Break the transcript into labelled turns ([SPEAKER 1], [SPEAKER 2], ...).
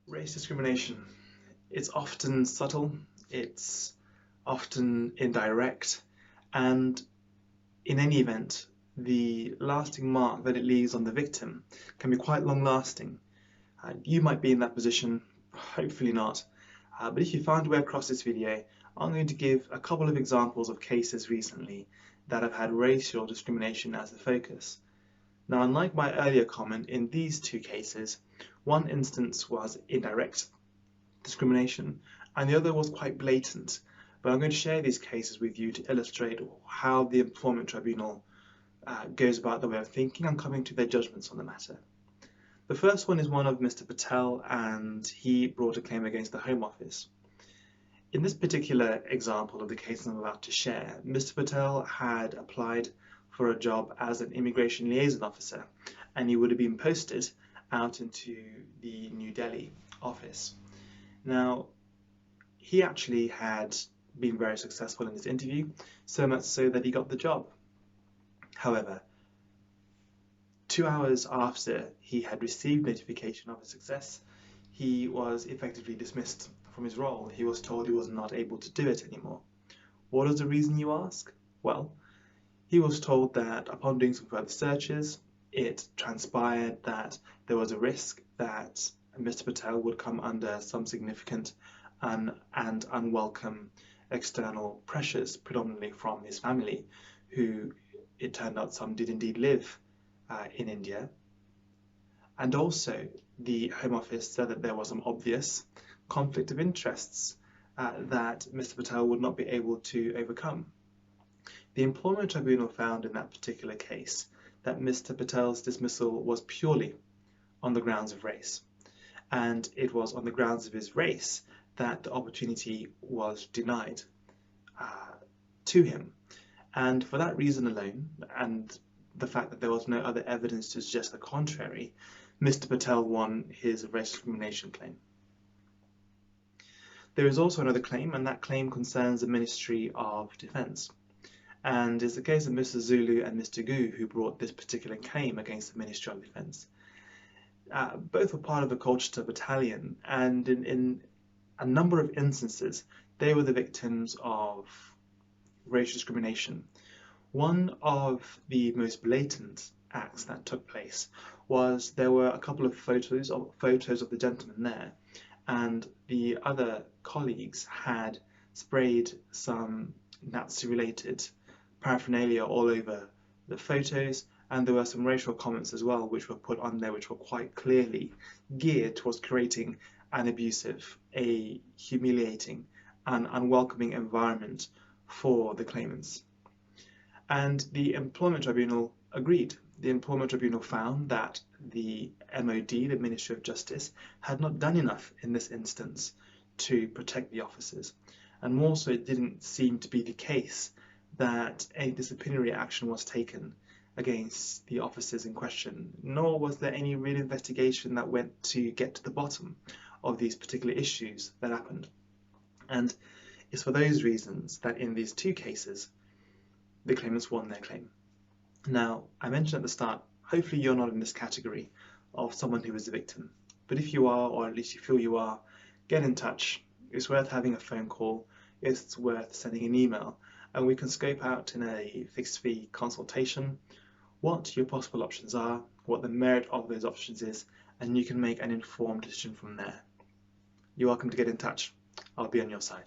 [SPEAKER 1] Race discrimination. It's often subtle, it's often indirect, and in any event, the lasting mark that it leaves on the victim can be quite long-lasting. You might be in that position, hopefully not, but if you found your way across this video, I'm going to give a couple of examples of cases recently that have had racial discrimination as the focus. Now, unlike my earlier comment, in these two cases, one instance was indirect discrimination and the other was quite blatant, but I'm going to share these cases with you to illustrate how the Employment Tribunal goes about the way of thinking and coming to their judgments on the matter. The first one is one of Mr. Patel, and he brought a claim against the Home Office. In this particular example of the case I'm about to share, Mr. Patel had applied for a job as an immigration liaison officer, and he would have been posted out into the New Delhi office. Now, he actually had been very successful in his interview, so much so that he got the job. However, 2 hours after he had received notification of his success, he was effectively dismissed from his role. He was told he was not able to do it anymore. What is the reason, you ask? Well, he was told that upon doing some further searches, it transpired that there was a risk that Mr. Patel would come under some significant and unwelcome external pressures, predominantly from his family, who it turned out some did indeed live in India. And also, the Home Office said that there was some obvious conflict of interests that Mr. Patel would not be able to overcome. The Employment Tribunal found in that particular case that Mr. Patel's dismissal was purely on the grounds of race, and it was on the grounds of his race that the opportunity was denied to him. And for that reason alone, and the fact that there was no other evidence to suggest the contrary, Mr. Patel won his race discrimination claim. There is also another claim, and that claim concerns the Ministry of Defence, and is the case of Mr. Zulu and Mr. Gu, who brought this particular claim against the Ministry of Defence. Both were part of the Colchester Battalion, and in a number of instances, they were the victims of racial discrimination. One of the most blatant acts that took place was there were a couple of photos of the gentleman there, and the other colleagues had sprayed some Nazi-related paraphernalia all over the photos, and there were some racial comments as well which were put on there which were quite clearly geared towards creating an abusive, a humiliating and unwelcoming environment for the claimants. And the Employment Tribunal agreed. The Employment Tribunal found that the MOD, the Ministry of Justice, had not done enough in this instance to protect the officers. And more so, it didn't seem to be the case that any disciplinary action was taken against the officers in question, nor was there any real investigation that went to get to the bottom of these particular issues that happened. And it's for those reasons that in these two cases, the claimants won their claim. Now, I mentioned at the start, hopefully you're not in this category of someone who was a victim. But if you are, or at least you feel you are, get in touch. It's worth having a phone call. It's worth sending an email. And we can scope out in a fixed fee consultation what your possible options are, what the merit of those options is, and you can make an informed decision from there. You're welcome to get in touch. I'll be on your side.